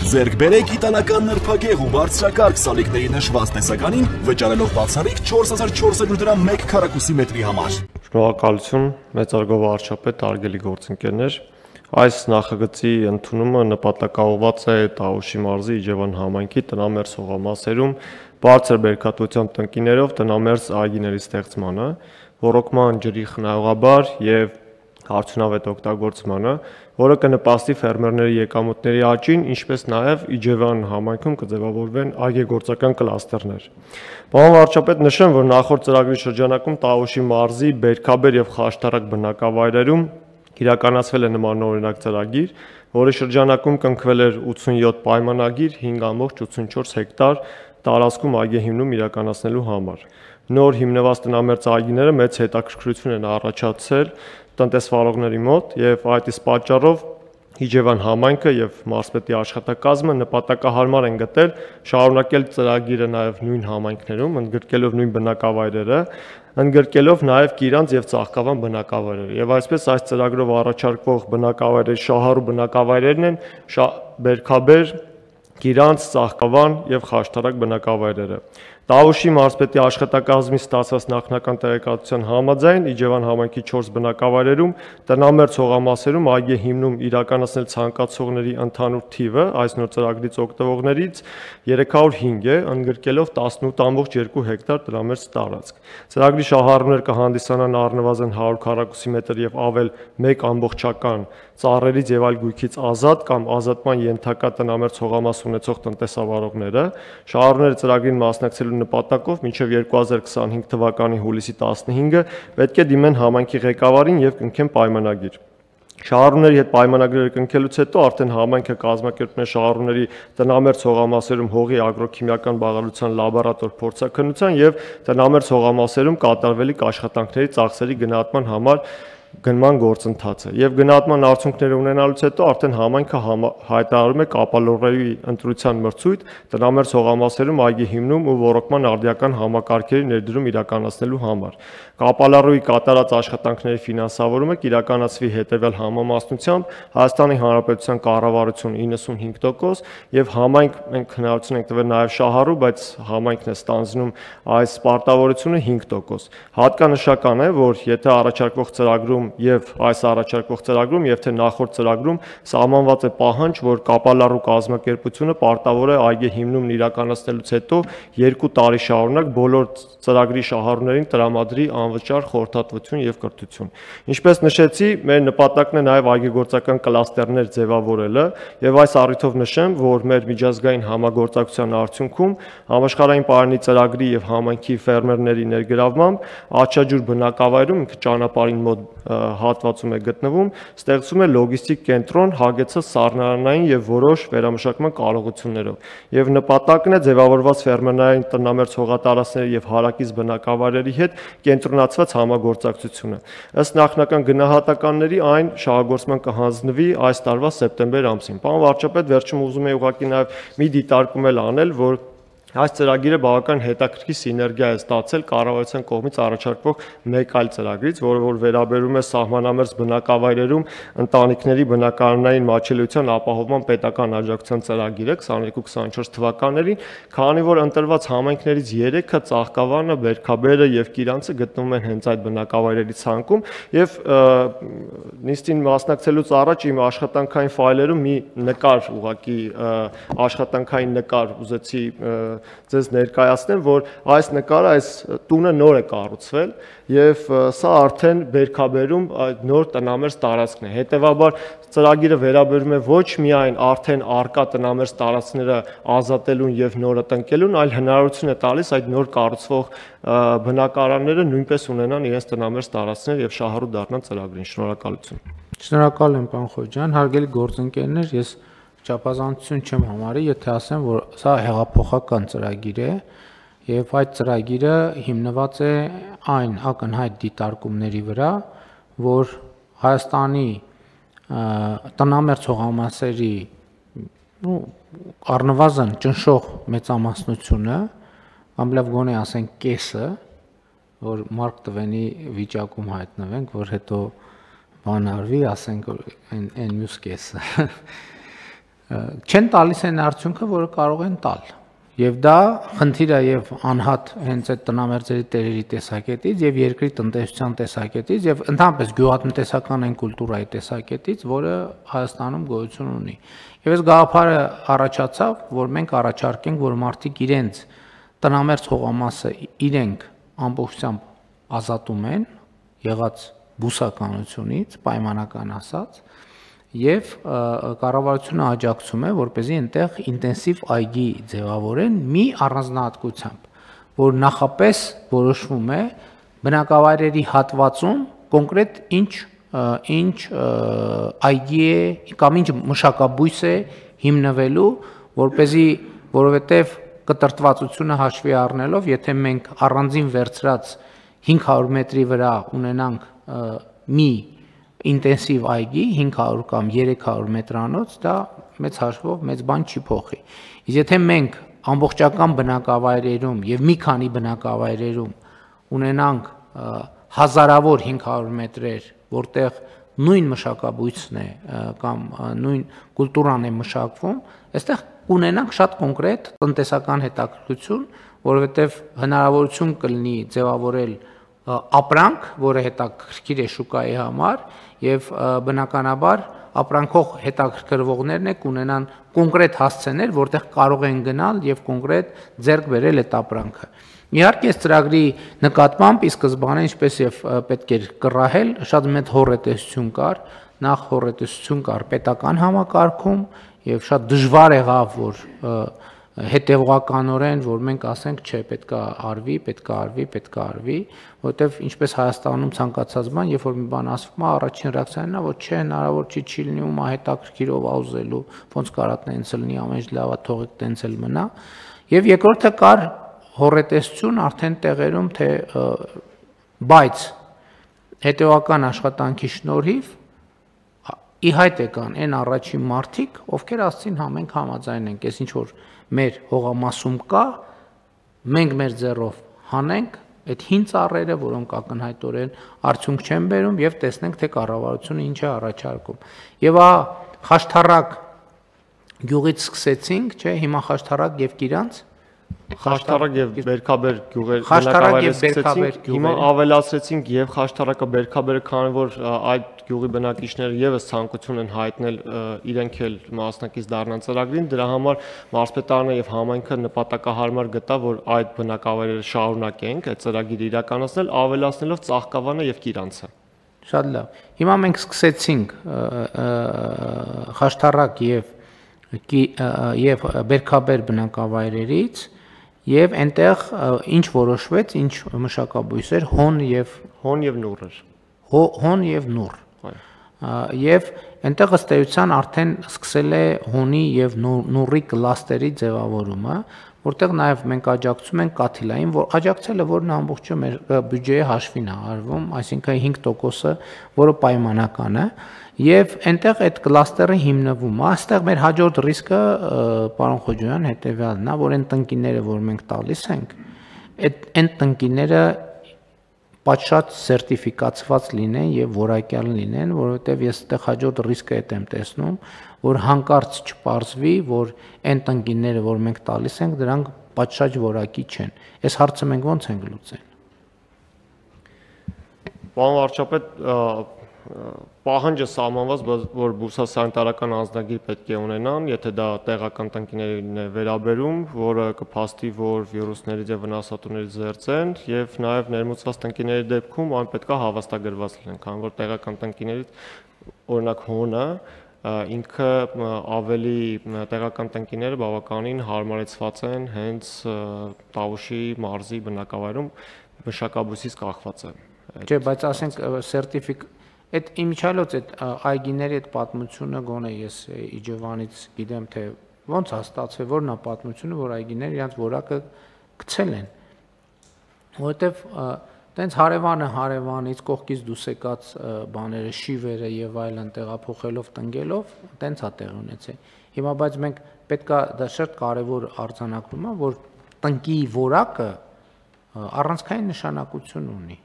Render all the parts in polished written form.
Ձեռք բերեք իտալական նրբագեղ ու բարձրակարգ սալիկների նշված տեսականին, վճարելով բացառիկ 4400 դրամ 1 քառակուսի մետրի համար։ Շնորհակալություն, մեծարգո վարչապետ, հարգելի գործընկերներ։ Այս նախագծի ընդունումը նպատակաուղղված է Տավուշի մարզի Իջևան համայնքի տնամերձ հողամասերում բարձր բերքատվությամբ տնկիներով տնամերձ այգիների ստեղծմանը, ոռոգման ջրի խնայողաբար եւ արդյունավետ օգտագործմանը, որը կնպաստի ֆերմերների եկամուտների աճին, ինչպես նաև Իջևան համայնքում կձևավորվեն այգեգործական կլաստերներ։ Պարոն վարչապետ, նշեմ, որ նախորդ ծրագրի շրջանակում Տավուշի մարզի Բերքաբեր եւ Խաշտարակ բնակավայրերում իրականացվել է նմանօրինակ ծրագիր, որի շրջանակում կնքվել էր 87 պայմանագիր 5.84 հեկտար տարածքում այգեհիմնում իրականացնելու համար։ Նոր հիմնված տնամերձ այգիները մեծ հետաքրքրություն են առաջացրել տնտեսվարողների մոտ եւ այդ իսկ պատճառով Իջևան համայնքը եւ մարզպետի աշխատակազմը նպատակահարմար են գտել շարունակել ծրագիրը նաեւ նույն համայնքներում, ընդգրկելով նույն բնակավայրերը, ընդգրկելով նաեւ Կիրանց եւ Ծաղկավան բնակավայրերը։ Եվ այսպես այս ծրագրով առաջարկվող բնակավայրերի շահառու բնակավայրերն են Բերքաբեր, Կիրանց, Ծաղկավան եւ Խաշտարակ բնակավայրերը։ Տավուշի մարզպետի աշխատակազմի ստացված նախնական տեղեկատվության համաձայն Իջևան համայնքի 4 բնակավայրերում տնամերձ հողամասերում այգեհիմնում իրականացնել ցանկացողների ընդհանուր թիվը այս նոր ծրագրից օգտվողներից 305 է, ընդգրկելով 18.2 հեկտար տնամերձ տարածք։ Ծրագրի շահառուներ կհանդիսանան առնվազն 100 քառակուսի մետր եւ ավել 1 ամբողջական ծառերից եւ այլ գույքից ազատ կամ ազատման ենթակա տնամերձ հողամաս ունեցող տնտեսավարողները։ Շահառուները ծրագրին մասնակցելու նպատակով մինչև 2025 թվականի հուլիսի 15-ը պետք է դիմեն համայնքի ղեկավարին եւ կնքեն պայմանագիր։ Շահառուների հետ պայմանագրերը կնքելուց հետո արդեն համայնքը կազմակերպում է շահառուների տնամերձ հողամասերում հողի ագրոքիմիական բաղադրության լաբորատոր փորձաքննության եւ տնամերձ հողամասերում կատարվելիք աշխատանքների ծախսերի գնահատման համար գնման գործընթացը եւ գնահատման արդյունքները ունենալուց հետո արդեն համայնքը հայտարարում է կապալառուի ընտրության մրցույթ տնամերձ հողամասերում այգեհիմնում ու ոռոգման արդիական համակարգերի ներդրում իրականացնելու համար։ Կապալառուի կատարած աշխատանքների ֆինանսավորումը կիրականացվի հետեւյալ համամասնությամբ Հայաստանի Հանրապետության կառավարություն 95% եւ համայնք մենք հնարավորություն ենք տվել նաեւ շահառու, բայց համայնքն է ստանձնում այս պարտավորությունը 5%։ Հատկանշական է, որ եթե առաջարկվող ծրագրում եւ այս առաջարկվող ծրագրում եւ թե նախորդ ծրագրում սահմանված է պահանջ, որ կապալառու կազմակերպությունը պարտավոր է այգեհիմնումն իրականացնելուց հետո 2 տարի շարունակ բոլոր ծրագրի շահառուներին տրամադրի անվճար խորհրդատվություն եւ կրթություն։ Ինչպես նշեցի, մեր նպատակն է նաեւ այգեգործական կլաստերներ ձևավորելը եւ այս առիթով նշեմ, որ մեր միջազգային համագործակցության արդյունքում համաշխարհային պարանի ծրագրի եւ համայնքի ֆերմերների ներգրավմամբ Աչաջուր բնակավայրում ինքը ճանապարհին մոտ հատվածում է գտնվում, ստեղծում է լոգիստիկ կենտրոն հագեցած սառնարանային եւ որոշ վերամշակման կարողություններով։ Եվ նպատակն է ձևավորված ֆերմերային տնամերձ հողատարածքների եւ հարակից բնակավայրերի հետ կենտրոնացված համագործակցությունը։ Ըստ նախնական գնահատականների այն շահագործման կհանձնվի այս տարվա սեպտեմբեր ամսին։ Պարոն վարչապետ, վերջում ուզում եմ ուղղակի նաեւ մի դիտարկում անել, որ այս ծրագիրը բավական հետաքրքիր սիներգիա է ստացել կառավարության կողմից առաջարկվող մեկ այլ ծրագրից, որը որ վերաբերում է սահմանամերձ բնակավայրերում ընտանիքների բնակարանային մատչելիության ապահովման պետական աջակցության ծրագիրը 22-24 թվականներին, քանի որ ընտրված համայնքներից 3-ը Ծաղկավանը, Բերքաբերը եւ Կիրանցը գտնվում են հենց այդ բնակավայրերի ցանկում եւ նիստին մասնակցելուց առաջ իմ աշխատանքային ֆայլերում մի նկար ուղղակի աշխատանքային նկար ուզեցի ձեզ ներկայացնեմ, որ այս նկարը այս տունը նոր է կառուցվել եւ սա արդեն Բերքաբերում նոր տնամերձ տարածքն է։ Հետևաբար ծրագիրը վերաբերում է ոչ միայն արդեն արկա տնամերձ տարածքները ազատելուն եւ նորը տնկելուն, այլ հնարավորություն է տալիս այդ նոր կառուցվող բնակարանները նույնպես ունենան իրենց տնամերձ տարածքներ եւ շահառու դառնան ծրագրին։ Շնորհակալություն։ Շնորհակալ եմ, պարոն Խոջյան, հարգելի գործընկերներ, ես չափազանցություն չեմ համարի, եթե ասեմ, որ սա հեղափոխական ծրագիր է եւ այդ ծրագիրը հիմնված է այն ակնհայտ դիտարկումների վրա, որ Հայաստանի տնամերձ հողամասերի առնվազն ճնշող մեծամասնությունը, կամ լավ գոնե ասենք կեսը, որ Մարկ Տվենի վիճակում հայտնվենք, որ հետո բան արվի, ասենք այն մյուս կեսը չեն տալիս այն արդյունքը, որը կարող են տալ։ Եվ դա խնդիրը եւ անհատ հենց այդ տնամերձերի տերերի տեսակետից եւ երկրի տնտեսության տեսակետից եւ ընդհանրապես գյուղատնտեսական այն կուլտուրայի տեսակետից, որը Հայաստանում գոյություն ունի։ Եվ այս գաղափարը առաջացավ, որ մենք առաջարկենք, որ մարդիկ իրենց տնամերձ հողամասը իրենք ամբողջությամբ ազատում են եղած բուսականությունից, պայմանական ասած, եւ կառավարությունը աջակցում է, որպեսզի այնտեղ ինտենսիվ այգի ձևավորեն մի առանձնահատկությամբ, որ նախապես որոշվում է բնակավայրերի հատվածում կոնկրետ ինչ այգի է կամ ինչ մշակաբույս է հիմնվելու, որովհետեւ կտրտվածությունը հաշվի առնելով, եթե մենք առանձին վերցրած 500 մետրի վրա ունենանք մի ինտենսիվ այգի 500 կամ 300 մետրանոց, դա մեծ հաշվով մեծ բան չի փոխի։ Իսկ եթե մենք ամբողջական բնակավայրերում եւ մի քանի բնակավայրերում ունենանք հազարավոր 500 մետրեր, որտեղ նույն մշակաբույսն է կամ նույն կուլտուրան է մշակվում, այստեղ ունենանք շատ կոնկրետ տնտեսական հետաքրքրություն, որովհետեւ հնարավորություն կլինի ձևավորել ապրանք, որը հետաքրքիր է շուկայի համար եւ բնականաբար ապրանքող հետաքրքրվողներն կունենան կոնկրետ հասցեներ, որտեղ կարող են գնալ եւ կոնկրետ ձեռք բերել այդ ապրանքը։ Իհարկե, այս ծրագրի նկատմամբ ի սկզբանե ինչպես եւ պետք էր կռահել, շատ մեծ հոռետեսություն կար, նախ հոռետեսություն կար պետական համակարգում եւ շատ դժվար եղավ, որ հետևողականորեն, որ մենք ասենք, չէ, պետքա արվի, որովհետև ինչպես Հայաստանում ցանկացած բան, երբ որ մի բան ասվում է, առաջին ռեակցիան է, որ չէ, հնարավոր չի լինի, ում է հետաքրքիրով աուզելու, ոնց կարա տենց լինի, ամեն ինչ լավ է, թողեք տենց էլ մնա։ Եվ երկրորդը կար հոռետեսություն արդեն տեղերում, թե բայց հետևական աշխատանքի շնորհիվ ի հայտ եկան այն առաջին մարդիկ, ովքեր ասցին, հա մենք համաձայն ենք, այս ինչ որ մեր հողամասում կա, մենք մեր ձեռով հանենք այդ հին ծառերը, որոնք ակնհայտորեն արդյունք չեն բերում եւ տեսնենք թե կառավարությունը ինչ է առաջարկում։ Եվ Խաշթառակ գյուղից սկսեցինք, չէ, հիմա Խաշթառակ եւ Կիրանց Խաշթառակ եւ Բերքաբեր գյուղեր բնակավայրերը սկսեցինք, հիմա ավելացրեցինք եւ Խաշթառակը Բերքաբերը, քանի որ այդ գյուղի բնակիչները եւս ցանկություն են հայտնել իրենք էլ մասնակից դառնան ծրագրին, դրա համար մարզպետարանը եւ համայնքը նպատակահարմար գտա, որ այդ բնակավայրերը շարունակենք այդ ծրագիրը իրականացնել, ավելացնելով Ծաղկավանը եւ Կիրանցը։ Շատ լավ։ Հիմա մենք սկսեցինք Խաշթառակ եւ Բերքաբեր բնակավայրերից եւ այնտեղ ինչ որոշվեց, ինչ մշակաբույսեր, հոն եւ նուռ։ Հոն եւ նուռ։ Եվ այնտեղ ըստ էության արդեն սկսել է հոնի եւ նուռի կլաստերի ձևավորումը, որտեղ նաեւ մենք աջակցում ենք Կաթիլային, որ աջակցելը որն ամբողջը մեր բյուջեի հաշվին է արվում, այսինքն 5%-ը, որը պայմանական է, եւ այնտեղ այդ կլաստերը հիմնվում է, այստեղ մեր հաջորդ ռիսկը, պարոն Խոջոյան, հետեւյալն է, որ այն տնկիները, որ մենք տալիս ենք, այն տնկիները պատշաճ սերտիֆիկացված լինեն եւ որակյալ լինեն, որովհետեւ ես այդտեղ հաջորդ ռիսկը եմ տեսնում, որ հանկարծ չպարզվի, որ այն տնկիները, որ մենք տալիս ենք, դրանք պատշաճ որակի չեն։ Այս հարցը մենք ո՞նց ենք լուծեն։ Պարոն վարչապետ, պահանջը սահմանված, որ բուսասանիտարական անձնագիր պետք է ունենան, եթե դա տեղական տնկիներին է վերաբերում, որը կփաստի, որ վիրուսներից եւ վնասատուներից զերծ են, եւ նաեւ ներմուծված տնկիների դեպքում այն պետք է հավաստագրված լինեն, քանի որ տեղական տնկիներից օրինակ հոնը ինքը ավելի տեղական տնկիները բավականին հարմարեցված են հենց Տավուշի մարզի բնակավայրում մշակաբույսից կախված է։ Չէ, բայց ասենք այդ իմիջիալոց այդ այգիների այդ պատմությունը գոնե ես Իջևանից գիտեմ թե ոնց է ստացվել, որն է պատմությունը, որ այգիները իրենց որակը գցել են, որովհետև տենց հարևանից կողքից դուրս եկած բաները, շիվերը եւ այլն տեղափոխելով տնկելով, տենց է տեղ ունեցել։ Հիմա բայց մենք պետքա դա շատ կարեւոր արձանագրում է, որ տնկի որակը առանցքային նշանակություն ունի։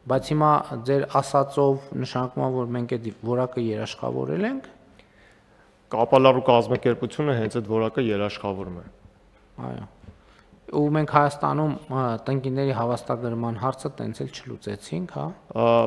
Բայց հիմա ձեր ասածով նշանակում է, որ մենք այդ որակը երաշխավորել ենք։ կապալառու կազմակերպությունը հենց այդ որակը երաշխավորում է։ Այո։ Ու մենք Հայաստանում տնկիների հավաստագրման հարցը տենց էլ չլուծեցինք, հա։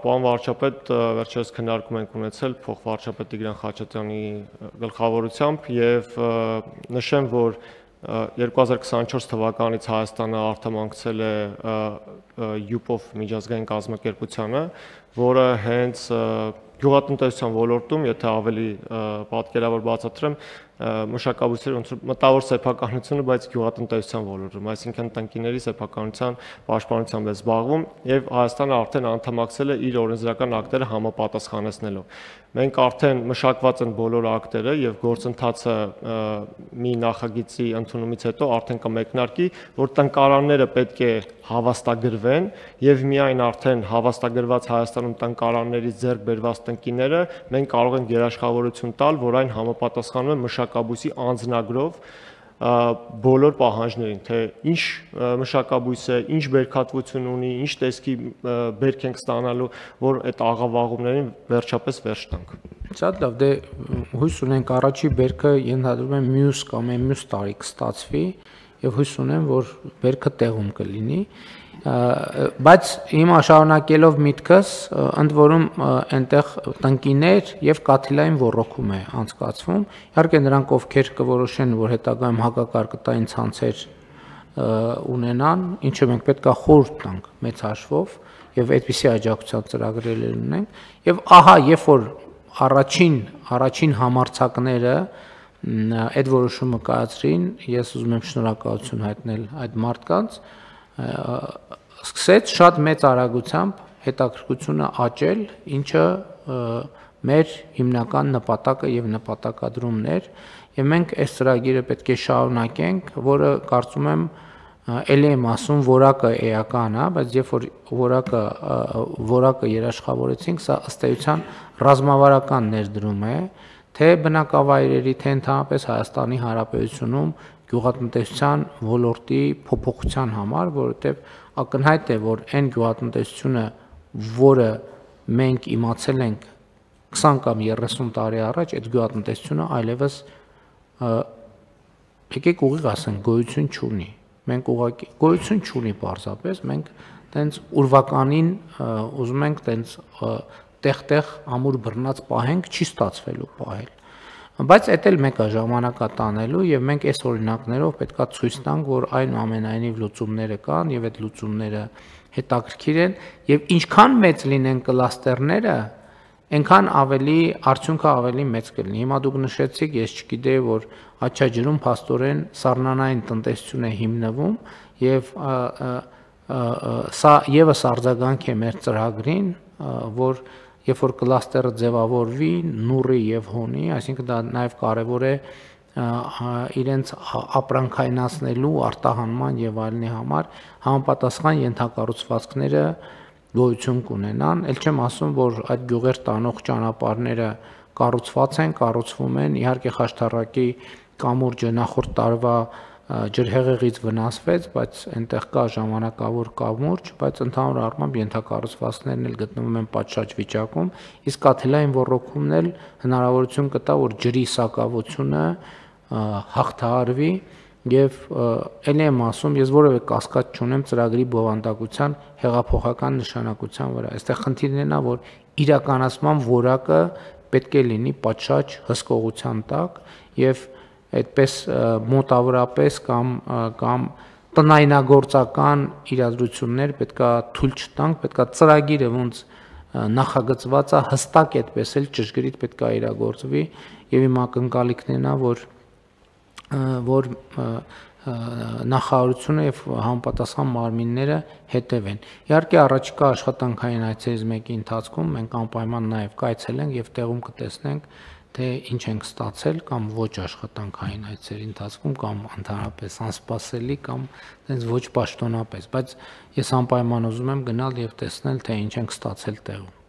Պարոն վարչապետ, վերջերս քննարկում ենք ունեցել փոխվարչապետ Տիգրան Խաչատրյանի գլխավորությամբ եւ նշեմ, որ 2024 թվականից Հայաստանը արտամանկցել է յուպով միջազգային կազմակերպությանը, որը հենց գյուղատնտեսության ոլորտում, եթե ավելի պատկերավոր բացատրեմ, մշակաբույսերի ոնց որ մտավոր սեփականությունը, բայց գյուղատնտեսության ոլորտում, այսինքն տնկիների սեփականության պաշտպանությամբ է զբաղվում եւ Հայաստանը արդեն անդամակցել է իր օրենսդրական ակտերը համապատասխանեցնելով։ Մենք արդեն մշակված են բոլոր ակտերը եւ գործընթացը մի նախագծի ընդունումից հետո արդեն կմեկնարկի, որ տնկարանները պետք է հավաստագրվեն եւ միայն արդեն հավաստագրված Հայաստանում տնկարաններից ձեռք բերված տնկիները մենք կարող ենք երաշխավորություն տալ, որ այն համապատասխանում է մշակաբույսի անձնագրով բոլոր պահանջներին, թե ինչ մշակաբույս է, ինչ բերքատվություն ունի, ինչ տեսքի բերք ենք ստանալու, որ այդ աղավաղումներին վերջապես վերջ տանք։ Շատ լավ, դե հույս ունենք առաջի բերքը ենթադրում եմ մյուս կամ մյուս տարի կստացվի եւ հույս ունեմ, որ բերքը տեղում կլինի, բայց հիմա շարունակելով միտքս, ընդ որում այնտեղ տնկիներ եւ կաթիլային ոռոգում է անցկացվում։ Իհարկե նրանք ովքեր կորոշեն, որ հետագայում հակակարգտային ցանցեր ունենան, ինչը մենք պետքա խորհուրդ տանք մեծ հաշվով եւ այդպիսի աջակցության ծրագրեր ունենք եւ ահա երբ որ առաջին համարձակները այդ որոշումը կայացրին, ես ուզում եմ շնորհակալություն հայտնել այդ մարդկանց, սկսեց շատ մեծ արագությամբ հետաքրքրությունը աճել, ինչը մեր հիմնական նպատակը եւ նպատակադրումն էր, եւ մենք այս ծրագիրը պետք է շարունակենք, որը կարծում եմ ելի եմ ասում որակը էական է, բայց երբ որ որակը երաշխավորեցինք, սա ըստ էության ռազմավարական ներդրում է, թե բնակավայրերի, թե ընդհանրապես Հայաստանի Հանրապետությունում գյուղատնտեսության ոլորտի փոփոխության համար, որովհետև ակնհայտ է, որ այն գյուղատնտեսությունը, որը մենք իմացել ենք 20 կամ 30 տարի առաջ, այդ գյուղատնտեսությունը այլևս եկեք ուղիղ ասենք գոյություն չունի։ Մենք ուղղակի գոյություն չունի պարզապես, մենք տենց ուրվականին ուզում ենք տենց տեղ-տեղ ամուր բռնած պահենք, չի ստացվելու պահել։ Բայց այդ էլ մեկը ժամանակա տանելու եւ մենք այս օրինակներով պետքա ցույց տանք, որ այնուամենայնիվ լուծումները կան եւ այդ լուծումները հետաքրքիր են եւ ինչքան մեծ լինեն կլաստերները, այնքան ավելի արդյունքը ավելի մեծ կլինի։ Հիմա դուք նշեցիք, ես չգիտեի, որ Աչաջուրում փաստորեն սառնանային տնտեսություն է հիմնվում եւ սա եւս արձագանք է մեր ծրագրին, որ երբ որ կլաստերը ձևավորվի նուրի եւ հոնի, այսինքն դա նաեւ կարեւոր է իրենց ապրանքայնացնելու, արտահանման եւ այլնի համար համապատասխան ենթակառուցվածքները գոյություն կունենան, ել չեմ ասում, որ այդ գյուղեր տանող ճանապարհները կառուցված են, կառուցվում են, իհարկե Խաշթարակի կամուրջը նախորդ տարվա ջրհեղեղից վնասվեց, բայց այնտեղ կա ժամանակավոր կամուրջ, բայց ընդհանուր առմամբ ենթակառուցվածքներն էլ գտնվում են պատշաճ վիճակում, իսկ կաթիլային ոռոգումն էլ հնարավորություն կտա, որ ջրի սակավությունը հաղթահարվի եւ ելի եմ ասում, ես որևէ կասկած չունեմ ծրագրի բովանդակության հեղափոխական նշանակության վրա։ Այստեղ խնդիրն է նա, որ իրականացման որակը պետք է լինի պատշաճ հսկողության տակ եւ այդպես մոտավորապես կամ տնայնագործական իրադրություններ պետքա թույլ չտանք, պետքա ծրագիրը ոնց նախագծված է հստակ այդպես էլ ճշգրիտ պետքա իրագործվի եւ իմ ակնկալիքն է նա, որ նախարարությունը եւ համապատասխան մարմինները հետևեն։ Իհարկե առաջիկա աշխատանքային այցերից մեկի ընթացքում մենք անպայման նաեւ կայցելենք եւ տեղում կտեսնենք, թե ինչ ենք ստացել կամ ոչ աշխատանքային այցերի ընթացքում կամ ընդհանրապես անսպասելի կամ այնպես ոչ պաշտոնապես, բայց ես անպայման ուզում եմ գնալ եւ տեսնել, թե ինչ ենք ստացել տեղում։